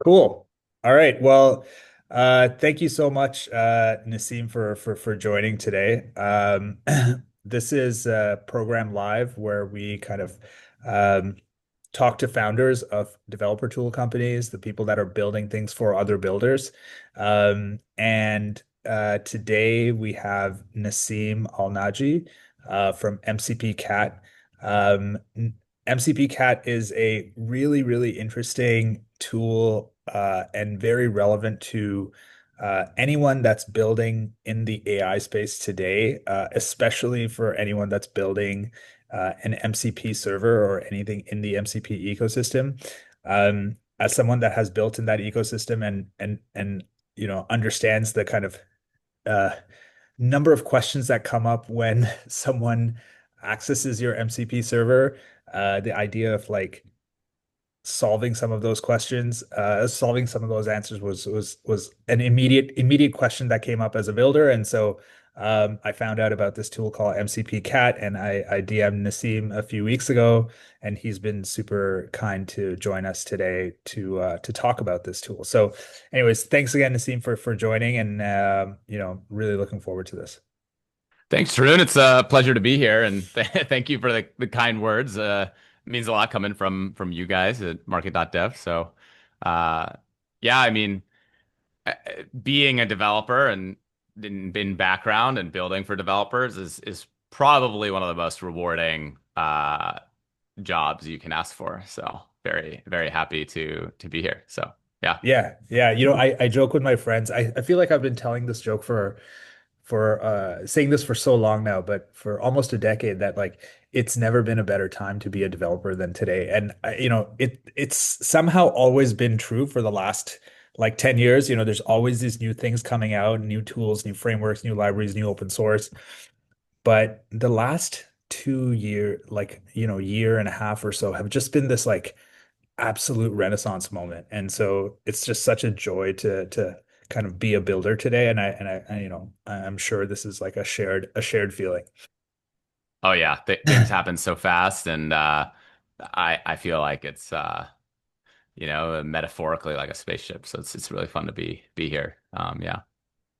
Cool. All right. Well, thank you so much, Naseem, for joining today. This is Program Live, where we kind of um, talk to founders of developer tool companies, the people that are building things for other builders. And today we have Naseem Alnaji from MCPCat. MCPCat is a really, really interesting tool and very relevant to anyone that's building in the AI space today, especially for anyone that's building an MCP server or anything in the MCP ecosystem. As someone that has built in that ecosystem and understands the kind of uh, number of questions that come up when someone accesses your MCP server, the idea of like solving some of those questions, solving some of those answers was an immediate question that came up as a builder, and so I found out about this tool called MCPCat, and I DM'd Naseem a few weeks ago, and he's been super kind to join us today to talk about this tool. So, anyways, thanks again, Naseem, for joining, and really looking forward to this. Thanks, Tarun. It's a pleasure to be here, and thank you for the kind words. It means a lot coming from you guys at Market.dev. So, uh, yeah, I mean, uh, being a developer and in background and building for developers is probably one of the most rewarding jobs you can ask for. So, very happy to be here. So, yeah. Yeah, yeah. I joke with my friends. I feel like I've been telling this joke for saying this for so long now, but for almost a decade that like it's never been a better time to be a developer than today. And it's somehow always been true for the last like 10 years. There's always these new things coming out, new tools, new frameworks, new libraries, new open source. But the last 2 year, like, year and a half or so have just been this like absolute renaissance moment. And so it's just such a joy to kind of be a builder today. I'm sure this is like a shared feeling. Oh yeah, th things happen so fast, and I feel like it's metaphorically like a spaceship. So it's really fun to be here. Yeah.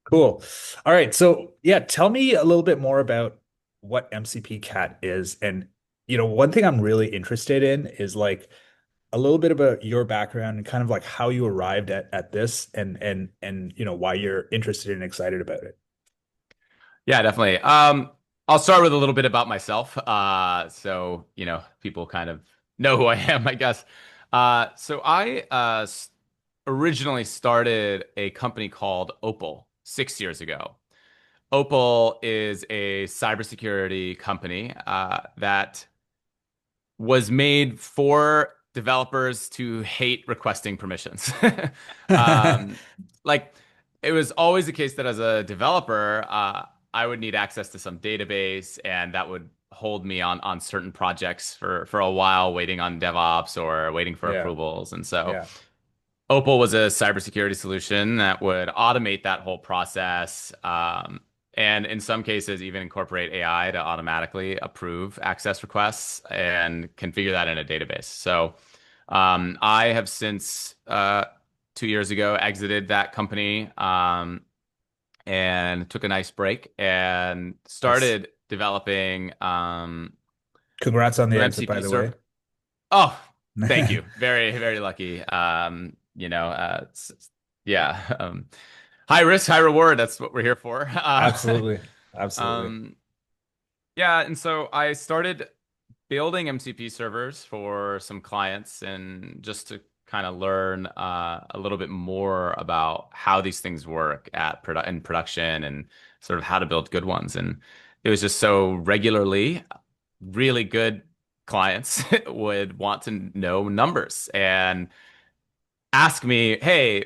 Cool. All right. So yeah, tell me a little bit more about what MCP Cat is. And one thing I'm really interested in is like a little bit about your background and kind of like how you arrived at this and why you're interested and excited about it. Yeah, definitely. I'll start with a little bit about myself. So, people kind of know who I am, I guess. So I originally started a company called Opal 6 years ago. Opal is a cybersecurity company that was made for developers to hate requesting permissions. Um, like it was always the case that as a developer, I would need access to some database, and that would hold me on certain projects for a while, waiting on DevOps or waiting for Yeah. approvals. And so Yeah. Opal was a cybersecurity solution that would automate that whole process, and in some cases even incorporate AI to automatically approve access requests and configure that in a database. So I have since 2 years ago exited that company and took a nice break and Nice. started developing Congrats on the new exit, by MCP the way. server. Oh, thank you. Very lucky. Yeah. High risk, high reward. That's what we're here for. Absolutely. Absolutely. Um, yeah, and so I started building MCP servers for some clients and just to kind of learn a little bit more about how these things work in production and sort of how to build good ones. And it was just so regularly really good clients would want to know numbers and ask me, hey,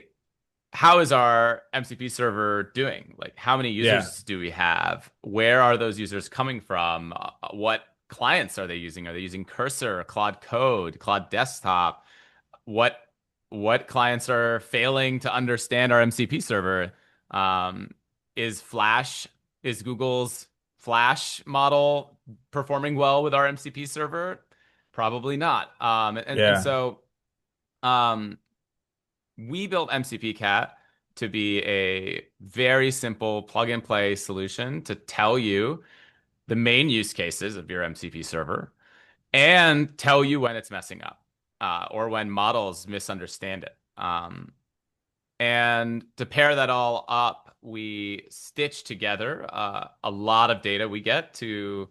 how is our MCP server doing? Like, how many Yeah. users do we have? Where are those users coming from? What clients are they using? Are they using Cursor, Claude Code, Claude Desktop? What what clients are failing to understand our MCP server? Um, is Flash, is Google's Flash model performing well with our MCP server? Probably not. And Yeah. so um, we built MCPCat to be a very simple plug and play solution to tell you the main use cases of your MCP server and tell you when it's messing up or when models misunderstand it. And to pair that all up, we stitch together a lot of data we get to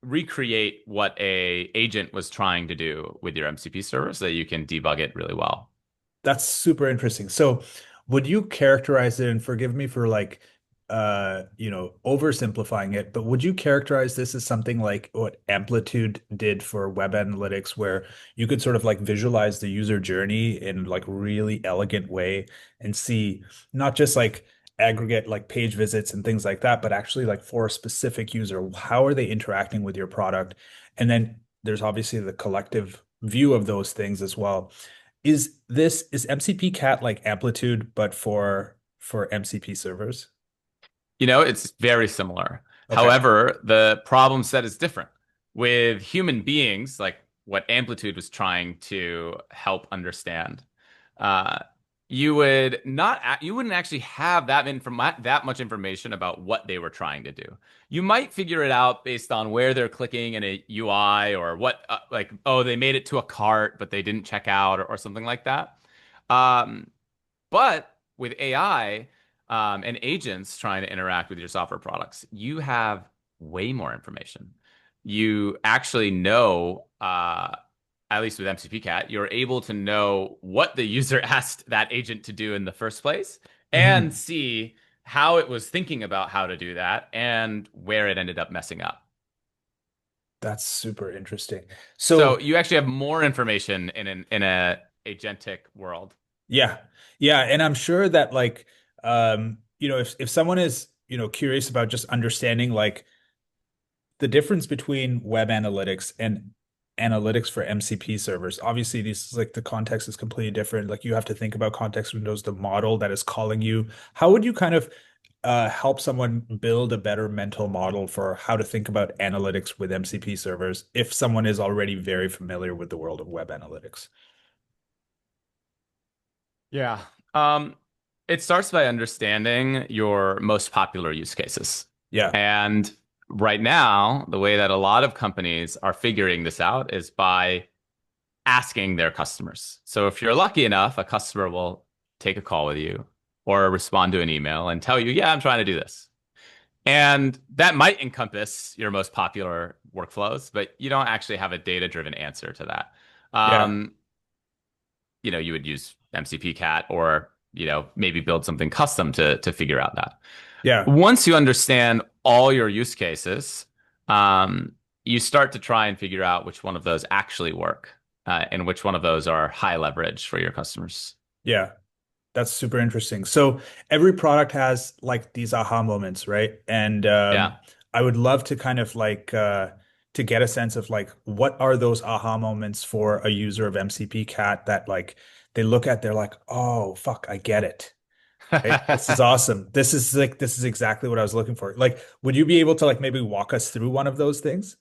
recreate what a agent was trying to do with your MCP server so that you can debug it really well. That's super interesting. So, would you characterize it, and forgive me for like oversimplifying it, but would you characterize this as something like what Amplitude did for web analytics, where you could sort of like visualize the user journey in like really elegant way and see not just like aggregate like page visits and things like that, but actually like for a specific user, how are they interacting with your product? And then there's obviously the collective view of those things as well. Is MCP Cat like Amplitude, but for MCP servers? It's very similar. Okay. However, the problem set is different. With human beings, like what Amplitude was trying to help understand, uh, you wouldn't actually have that much information about what they were trying to do. You might figure it out based on where they're clicking in a UI or what, like, oh, they made it to a cart, but they didn't check out or something like that. Um, but with AI and agents trying to interact with your software products, you have way more information. You actually know, at least with MCPCat, you're able to know what the user asked that agent to do in the first place and Hmm. see how it was thinking about how to do that and where it ended up messing up. That's super interesting. So So you actually have more information in a agentic world. yeah, yeah, and I'm sure that like if someone is curious about just understanding like the difference between web analytics and analytics for MCP servers. Obviously, this is like the context is completely different. Like you have to think about context windows, the model that is calling you. How would you kind of help someone build a better mental model for how to think about analytics with MCP servers if someone is already very familiar with the world of web analytics? Yeah. Um, it starts by understanding your most popular use cases. Yeah. And right now, the way that a lot of companies are figuring this out is by asking their customers. So if you're lucky enough, a customer will take a call with you or respond to an email and tell you, yeah, I'm trying to do this. And that might encompass your most popular workflows, but you don't actually have a data-driven answer to that. Yeah. Um, you would use MCPCat or, maybe build something custom to figure out that. Yeah. Once you understand all your use cases, um, you start to try and figure out which one of those actually work, and which one of those are high leverage for your customers. Yeah. That's super interesting. So every product has like these aha moments, right? And Yeah. I would love to kind of like to get a sense of like what are those aha moments for a user of MCP Cat that like they look at, they're like, oh fuck, I get it. Right? This is awesome. This is exactly what I was looking for. Like, would you be able to like maybe walk us through one of those things?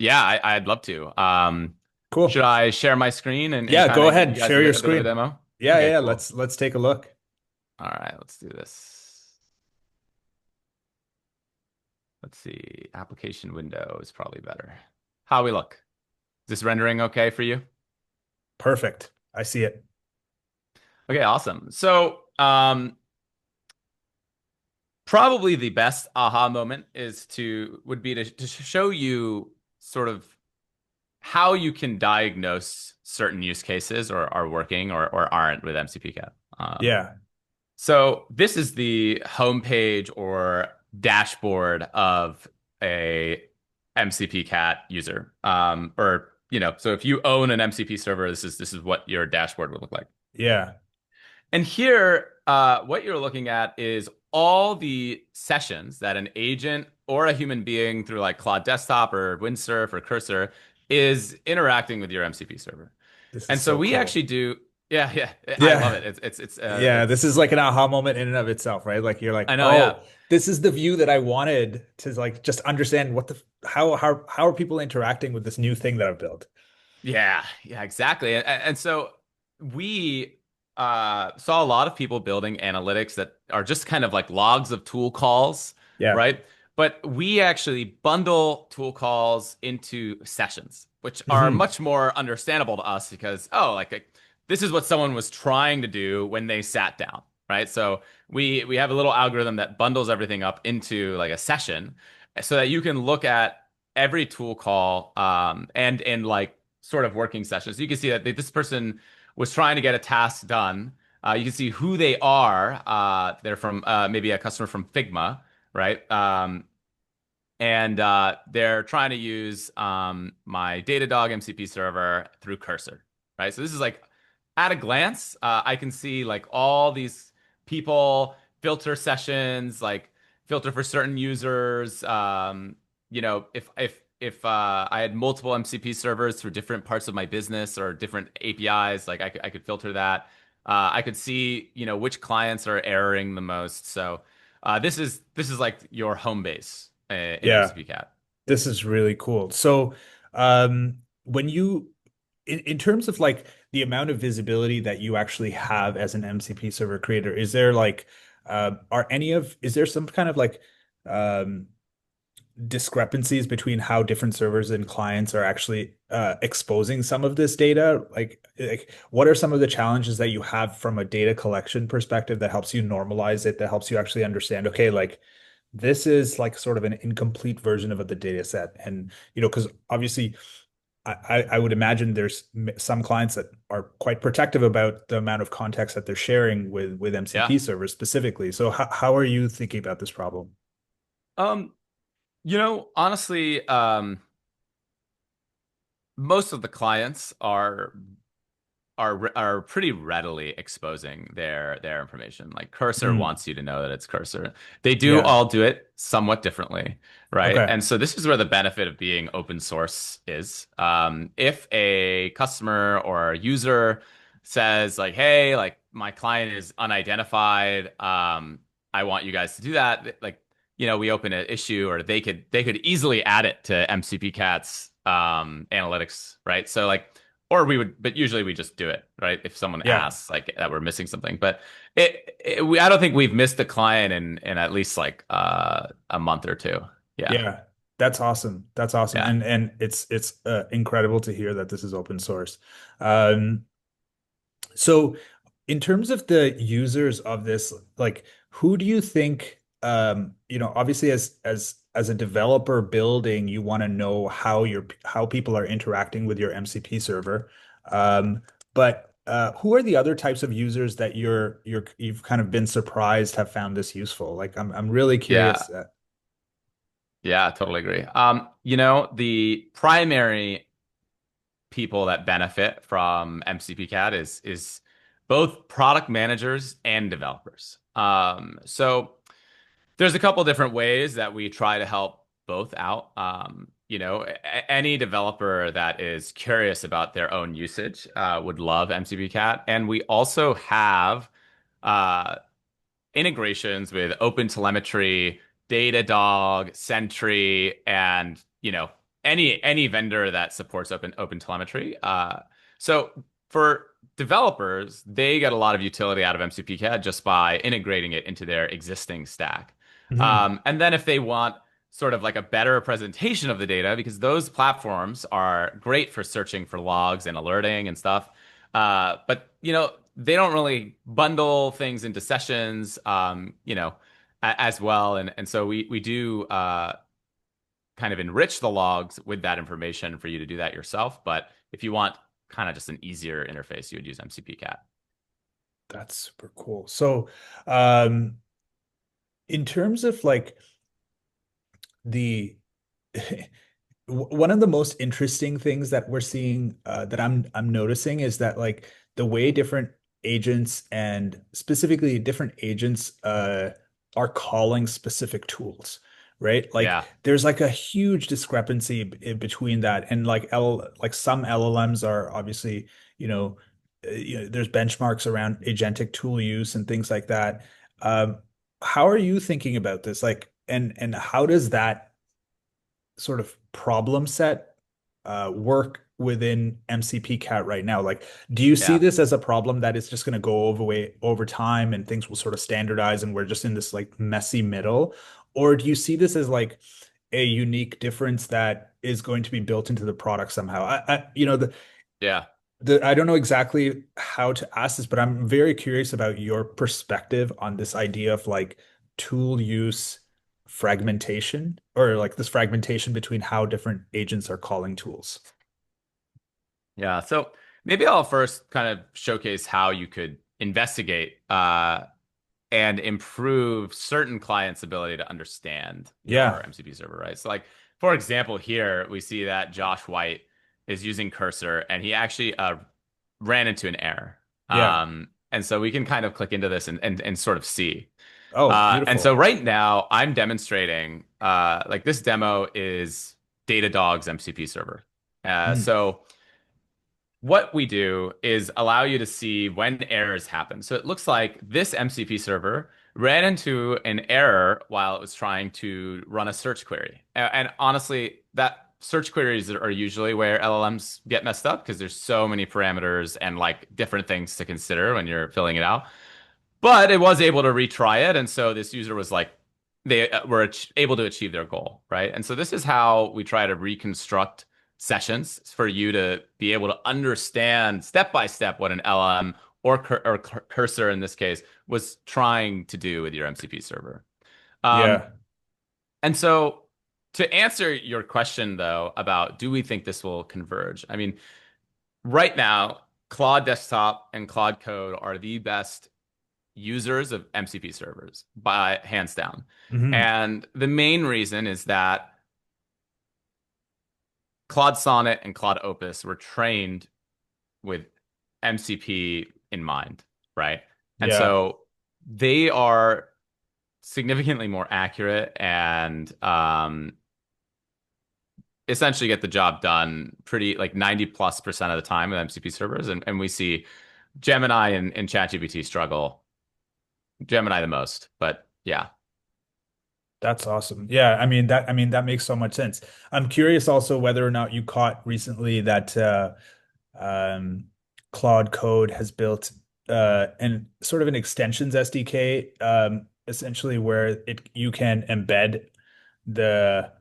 Yeah, I'd love to. Should Cool. I share my screen and Yeah, kind go of give you ahead. guys Share your a bit of a screen. demo? Yeah, Okay, yeah, cool. let's take a look. All right, let's do this. Let's see. Application window is probably better. How we look? Is this rendering okay for you? Perfect. I see it. Okay, awesome. So, probably the best aha moment would be to show you sort of how you can diagnose certain use cases or are working or aren't with MCPCat. Yeah. So this is the homepage or dashboard of a MCPCat user. So if you own an MCP server, this is what your dashboard would look like. Yeah. And here, what you're looking at is all the sessions that an agent or a human being through like Claude Desktop or Windsurf or Cursor is interacting with your MCP server. This is And so so we actually cool. do, yeah, yeah, I love Yeah. it. Yeah, this is like an aha moment in and of itself, right? Like you're like, I know, yeah. "Oh, this is the view that I wanted to like just understand what the how are people interacting with this new thing that I've built?" Yeah, yeah, exactly. And so we saw a lot of people building analytics that are just kind of like logs of tool calls, Yeah. right? But we actually bundle tool calls into sessions, which are Hmm. much more understandable to us because, oh, this is what someone was trying to do when they sat down, right? So we have a little algorithm that bundles everything up into like a session so that you can look at every tool call and in like sort of working sessions. So you can see that this person was trying to get a task done. You can see who they are. They're from maybe a customer from Figma, right? And they're trying to use my Datadog MCP server through Cursor, right? So this is like at a glance, I can see like all these people filter sessions, like filter for certain users. If I had multiple MCP servers through different parts of my business or different APIs, like I could filter that. I could see, which clients are erroring the most. So this is like your home base in Yeah. MCPCat. This is really cool. So, when you, in terms of like the amount of visibility that you actually have as an MCP server creator, is there like, is there some kind of like, um, discrepancies between how different servers and clients are actually exposing some of this data? Like, what are some of the challenges that you have from a data collection perspective that helps you normalize it, that helps you actually understand, okay, like this is like sort of an incomplete version of the data set. And, because obviously I would imagine there's some clients that are quite protective about the amount of context that they're sharing with Yeah. MCP servers specifically. So how are you thinking about this problem? Um, honestly, most of the clients are pretty readily exposing their information. Like Cursor Hmm. wants you to know that it's Cursor. They do Yeah. all do it somewhat differently, right? Okay. And so this is where the benefit of being open source is. If a customer or a user says like, "Hey, like my client is unidentified, I want you guys to do that," like we open an issue, or they could easily add it to MCPCat's analytics, right? So like or we would, but usually we just do it, right? If someone Yeah. asks like that we're missing something, but I don't think we've missed a client in at least like a month or two. Yeah, Yeah. That's awesome. That's awesome. yeah, And it's incredible to hear that this is open source. Um, So in terms of the users of this, like who do you think obviously as a developer building, you want to know how people are interacting with your MCP server. But who are the other types of users that you've kind of been surprised have found this useful? Like I'm really yeah, curious. yeah. Totally agree. The primary people that benefit from MCPCat is both product managers and developers. So there's a couple different ways that we try to help both out. Any developer that is curious about their own usage would love MCPCat. And we also have uh, integrations with OpenTelemetry, Datadog, Sentry, and any vendor that supports OpenTelemetry. So for developers, they get a lot of utility out of MCPCAD just by integrating it into their existing stack. Mhm. And then if they want sort of like a better presentation of the data, because those platforms are great for searching for logs and alerting and stuff. But they don't really bundle things into sessions, as well. And so we do kind of enrich the logs with that information for you to do that yourself. But if you want kind of just an easier interface, you would use MCPCat. That's super cool. So, um, in terms of like the one of the most interesting things that we're seeing that I'm noticing is that like the way different agents and specifically different agents are calling specific tools, right? Like Yeah. there's like a huge discrepancy between that and like some LLMs are obviously, there's benchmarks around agentic tool use and things like that. Um, how are you thinking about this? Like, and how does that sort of problem set work within MCPCat right now. Like, do you see Yeah. this as a problem that is just going to go over time and things will sort of standardize and we're just in this like messy middle? Or do you see this as like a unique difference that is going to be built into the product somehow? Yeah. I don't know exactly how to ask this, but I'm very curious about your perspective on this idea of like tool use fragmentation or like this fragmentation between how different agents are calling tools. Yeah. So maybe I'll first kind of showcase how you could investigate and improve certain clients' ability to understand your Yeah, MCP server, right? So, like, for example, here we see that Josh White is using Cursor and he actually ran into an error. yeah. And so we can kind of click into this and sort of see. Oh, And so beautiful. right now I'm demonstrating, like this demo is Datadog's MCP server. Mm, So what we do is allow you to see when errors happen. So it looks like this MCP server ran into an error while it was trying to run a search query. And honestly, that search queries are usually where LLMs get messed up because there's so many parameters and like different things to consider when you're filling it out. But it was able to retry it, and so this user was like, they were able to achieve their goal, right? And so this is how we try to reconstruct sessions for you to be able to understand step by step what an LM or Cursor in this case was trying to do with your MCP server. Um, yeah. and so to answer your question though about do we think this will converge? I mean, right now, Claude Desktop and Claude Code are the best users of MCP servers by hands down. Hmm. And the main reason is that Claude Sonnet and Claude Opus were trained with MCP in mind, right? And Yeah. so they are significantly more accurate and essentially get the job done pretty like 90+% of the time with MCP servers. And we see Gemini and ChatGPT struggle, Gemini the most, but yeah. That's awesome. Yeah, I mean that makes so much sense. I'm curious also whether or not you caught recently that um, Claude Code has built an sort of an extensions SDK, essentially where it you can embed the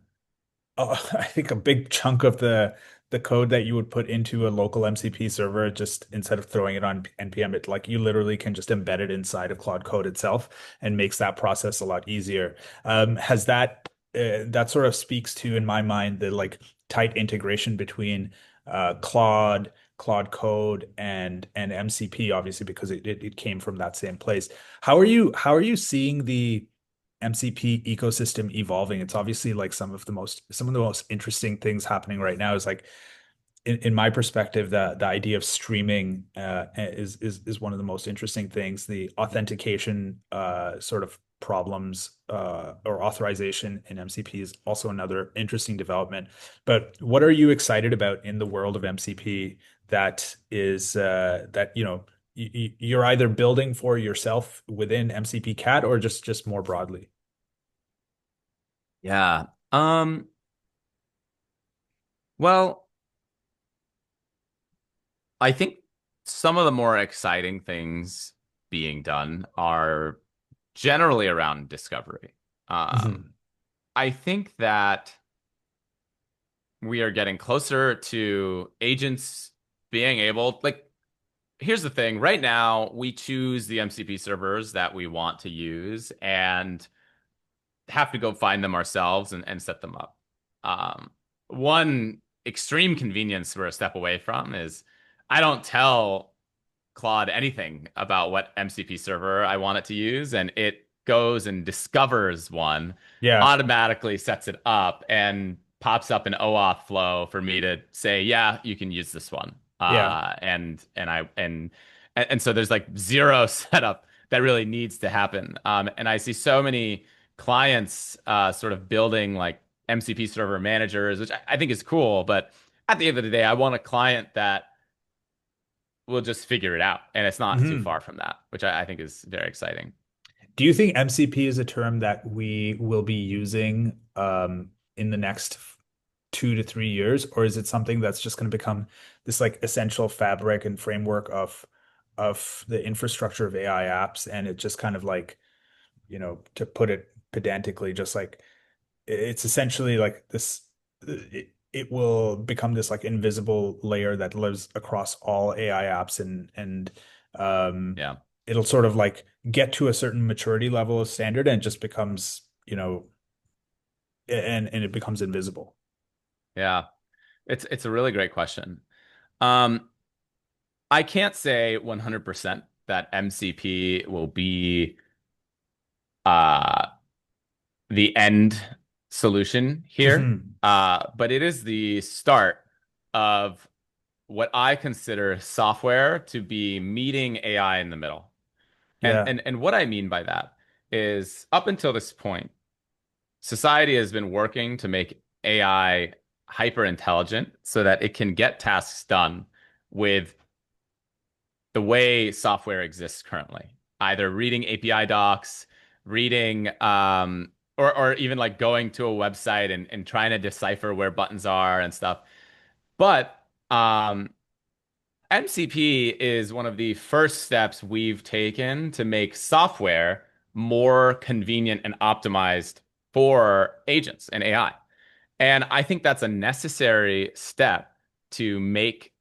I think a big chunk of the code that you would put into a local MCP server, just instead of throwing it on NPM, it like you literally can just embed it inside of Claude Code itself and makes that process a lot easier. Has that that sort of speaks to, in my mind, the like tight integration between Claude Code and MCP, obviously because it came from that same place. How are you seeing the MCP ecosystem evolving? It's obviously like some of the most interesting things happening right now is like in my perspective, the idea of streaming is one of the most interesting things. The authentication sort of problems or authorization in MCP is also another interesting development. But what are you excited about in the world of MCP that is that you're either building for yourself within MCP Cat or just more broadly? Yeah. Well, I think some of the more exciting things being done are generally around discovery. Um, Mhm. I think that we are getting closer to agents being able, like, here's the thing. Right now, we choose the MCP servers that we want to use and have to go find them ourselves and set them up. One extreme convenience we're a step away from is I don't tell Claude anything about what MCP server I want it to use, and it goes and discovers one, Yeah, automatically sets it up, and pops up an OAuth flow for me to say, yeah, you can use this one. yeah. And so there's like zero setup that really needs to happen. And I see so many clients sort of building like MCP server managers, which I think is cool, but at the end of the day, I want a client that we'll just figure it out. And it's not too Hmm. far from that, which I think is very exciting. Do you think MCP is a term that we will be using in the next? 2 to 3 years, or is it something that's just going to become this like essential fabric and framework of the infrastructure of AI apps, and it just kind of like, to put it pedantically, just like it's essentially like this, it will become this like invisible layer that lives across all AI apps, and um Yeah. it'll sort of like get to a certain maturity level of standard and it just becomes, and it becomes invisible. Yeah. It's a really great question. Um, I can't say 100% that MCP will be uh the end solution here. Mhm. But it is the start of what I consider software to be meeting AI in the middle. And Yeah. what I mean by that is up until this point, society has been working to make AI hyper intelligent so that it can get tasks done with the way software exists currently, either reading API docs, reading or even like going to a website and trying to decipher where buttons are and stuff. But MCP is one of the first steps we've taken to make software more convenient and optimized for agents and AI. And I think that's a necessary step to make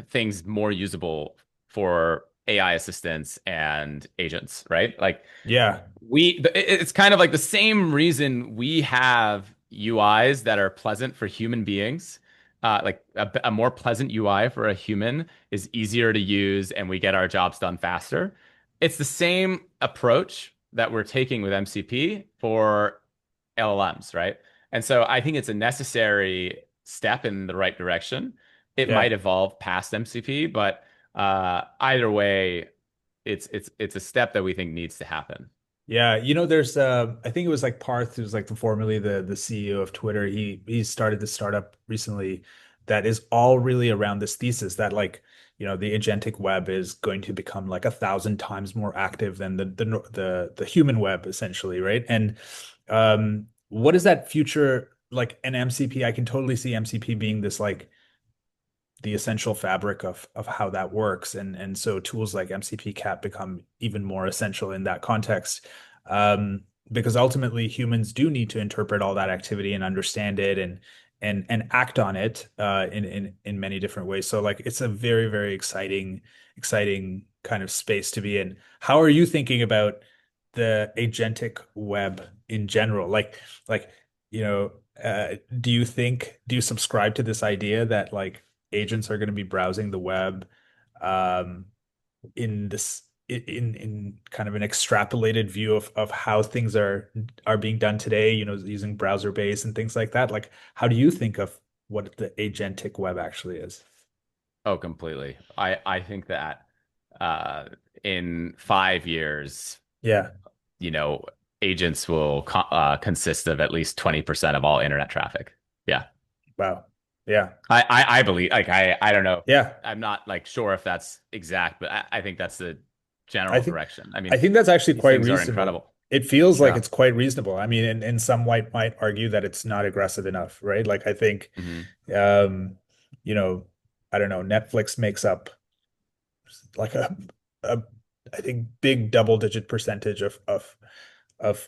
things more usable for AI assistants and agents, right? Like Yeah. it's kind of like the same reason we have UIs that are pleasant for human beings. Like a more pleasant UI for a human is easier to use and we get our jobs done faster. It's the same approach that we're taking with MCP for LLMs, right? And so I think it's a necessary step in the right direction. It Yeah. might evolve past MCP, but either way, it's a step that we think needs to happen. Yeah, there's I think it was like Parth, who's like formerly the CEO of Twitter. He started this startup recently that is all really around this thesis that like, the agentic web is going to become like 1,000 times more active than the human web, essentially, right? And what is that future like? An MCP, I can totally see MCP being this like the essential fabric of how that works, and so tools like MCPCat become even more essential in that context, because ultimately humans do need to interpret all that activity and understand it, and act on it, in many different ways. So like it's a very, very exciting kind of space to be in. How are you thinking about the agentic web in general? Like you know do you subscribe to this idea that like agents are going to be browsing the web, um, in kind of an extrapolated view of how things are being done today, using browser base and things like that? Like, how do you think of what the agentic web actually is? Oh, completely. I think that uh, in 5 years, Yeah. you know, agents will consist of at least 20% of all internet traffic. Yeah. Wow. Yeah. I believe like I don't know. Yeah. I'm not like sure if that's exact, but I think that's the I general think direction. I I mean, think that's actually these quite things are reasonable. incredible. It feels like Yeah. it's quite reasonable. I mean, and some might argue that it's not aggressive enough, right? Like I think, Hmm. um, you know, I don't know, Netflix makes up like a I think big double-digit percentage of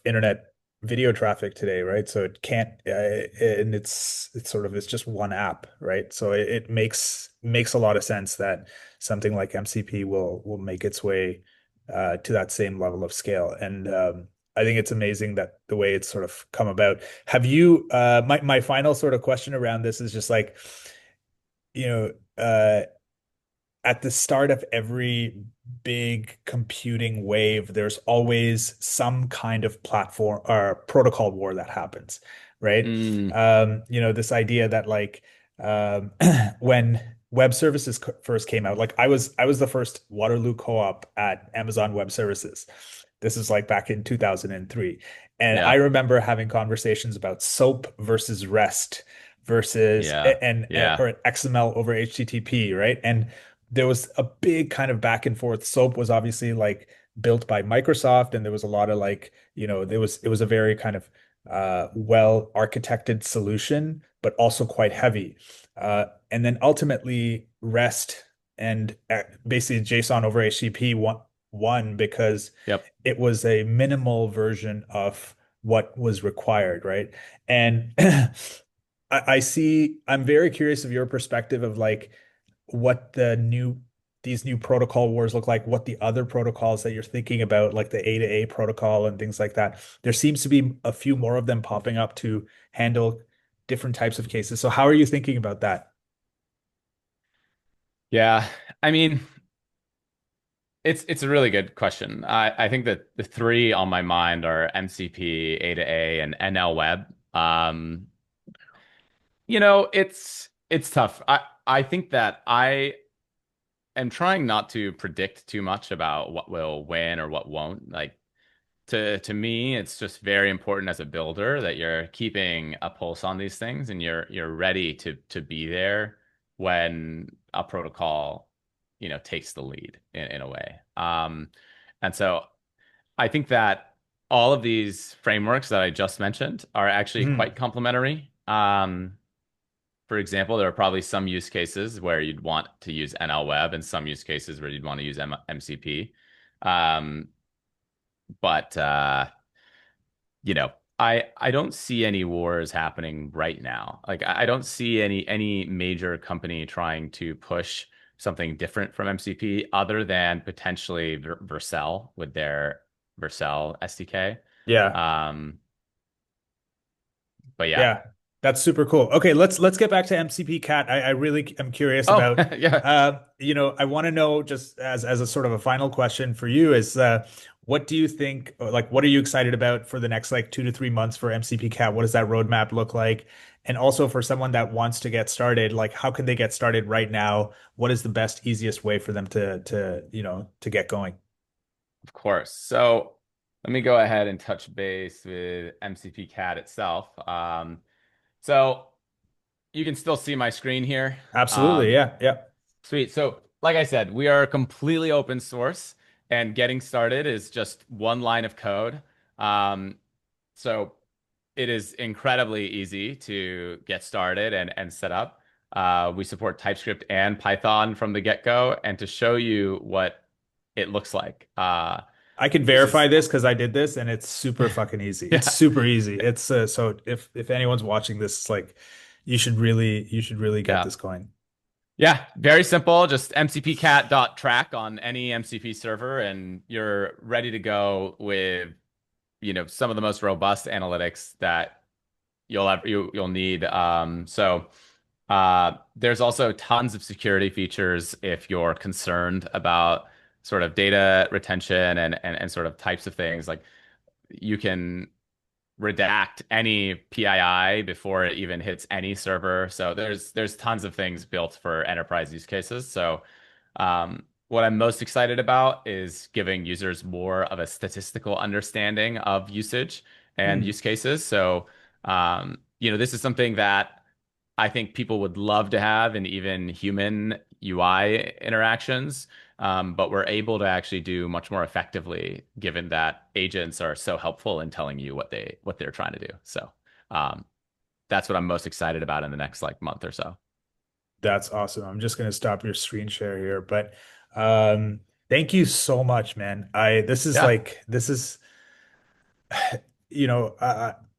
internet video traffic today, right? So it can't, and it's just one app, right? So it makes a lot of sense that something like MCP will make its way to that same level of scale. And I think it's amazing that the way it's sort of come about. Have you my final sort of question around this is just like, you know, at the start of every big computing wave, there's always some kind of platform or protocol war that happens, right? Mm, This idea that like, um, when web services first came out, like I was the first Waterloo co-op at Amazon Web Services. This is like back in 2003. And I yeah. remember having conversations about SOAP versus REST versus Yeah. and Yeah. or XML over HTTP, right? And there was a big kind of back and forth. Soap was obviously like built by Microsoft, and there was a lot of like, it was a very kind of well architected solution, but also quite heavy. And then ultimately REST and basically JSON over HTTP won because Yep. it was a minimal version of what was required, right? And I see, I'm very curious of your perspective of like what these new protocol wars look like, what the other protocols that you're thinking about, like the A to A protocol and things like that. There seems to be a few more of them popping up to handle different types of cases. So how are you thinking about that? Yeah. I mean, it's a really good question. I think that the three on my mind are MCP, A to A, and NL Web. It's tough. I think that I am trying not to predict too much about what will win or what won't. Like to me, it's just very important as a builder that you're keeping a pulse on these things and you're ready to be there when a protocol, takes the lead in a way. And so I think that all of these frameworks that I just mentioned are actually quite Mhm. complementary. For example, there are probably some use cases where you'd want to use NL Web and some use cases where you'd want to use MCP. Um, but you know, I don't see any wars happening right now. Like I don't see any major company trying to push something different from MCP other than potentially Vercel with their Vercel SDK. Yeah. Um, but yeah. Yeah, that's super cool. Okay, let's get back to MCPCat. I really am curious Oh, about yeah. I want to know just as a sort of a final question for you is what do you think or like what are you excited about for the next like 2 to 3 months for MCPCat? What does that roadmap look like? And also for someone that wants to get started, like how can they get started right now? What is the best, easiest way for them to get going? Of course. So let me go ahead and touch base with MCP Cat itself. So you can still see my screen here. Absolutely. Um, Yeah. Yeah. Sweet. So, like I said, we are completely open source, and getting started is just one line of code. Um, so it is incredibly easy to get started and set up. We support TypeScript and Python from the get-go, and to show you what it looks like, I can this verify is this because I did this and it's super fucking easy. It's yeah, super easy. It's so if anyone's watching this, it's like you should really get yeah. this going. Yeah, very simple. Just mcpcat.track on any MCP server, and you're ready to go with, some of the most robust analytics that you'll need. There's also tons of security features if you're concerned about sort of data retention and sort of types of things. Like you can redact any PII before it even hits any server. So there's tons of things built for enterprise use cases. So what I'm most excited about is giving users more of a statistical understanding of usage and Hmm. use cases. So this is something that I think people would love to have in even human UI interactions. But we're able to actually do much more effectively given that agents are so helpful in telling you what they're trying to do. So um, that's what I'm most excited about in the next like month or so. That's awesome. I'm just gonna stop your screen share here, but um, thank you so much, man. I this is Yeah, like this is you know,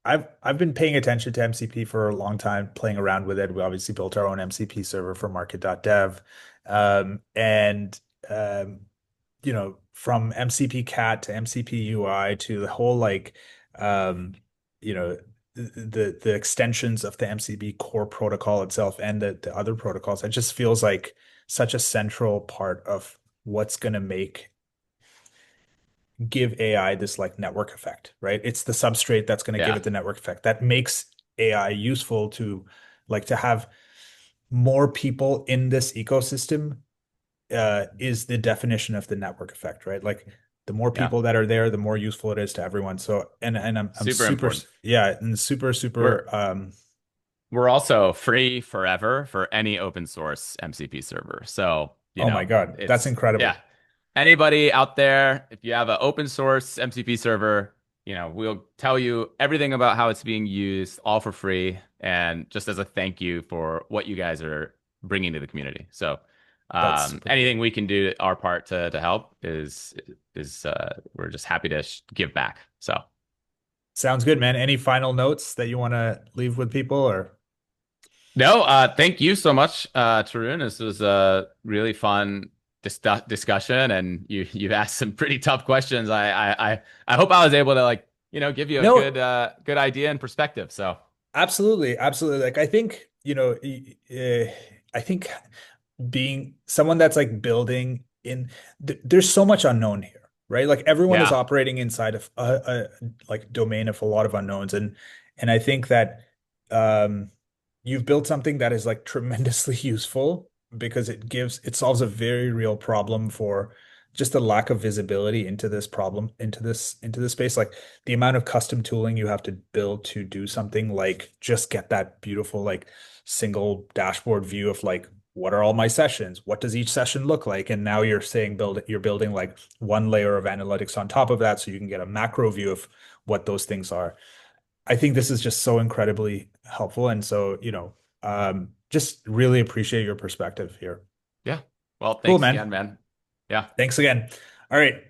I've been paying attention to MCP for a long time, playing around with it. We obviously built our own MCP server for market.dev. And from MCP cat to MCP UI to the whole like um, you know, the extensions of the MCP core protocol itself and the other protocols, it just feels like such a central part of what's going to make give AI this like network effect, right? It's the substrate that's going to give yeah, it the network effect that makes AI useful to like to have more people in this ecosystem is the definition of the network effect, right? Like the more yeah. people that are there, the more useful it is to everyone. So and I'm Super super important. yeah, and super We're super we're also free forever for any open source MCP server. So, oh my God, that's it's yeah. incredible. Anybody out there, if you have an open source MCP server, we'll tell you everything about how it's being used, all for free, and just as a thank you for what you guys are bringing to the community. So, That's super anything cool. we can do our part to help is we're just happy to give back. So, Sounds good, man. Any final notes that you want to leave with people or? no, thank you so much, Tarun. This was a really fun discussion, and you've asked some pretty tough questions. I hope I was able to give you a No, good idea and perspective. So. absolutely, absolutely. Like I think, I think being someone that's like building in there's so much unknown here, right? Like everyone is Yeah. operating inside of a like domain of a lot of unknowns and I think that um you've built something that is like tremendously useful because it solves a very real problem for just the lack of visibility into this problem into this space, like the amount of custom tooling you have to build to do something like just get that beautiful like single dashboard view of like what are all my sessions? What does each session look like? And now you're building like one layer of analytics on top of that so you can get a macro view of what those things are. I think this is just so incredibly helpful. And so, just really appreciate your perspective here. Yeah. Well, Cool, thanks again, man. man. Yeah. Thanks again. All right.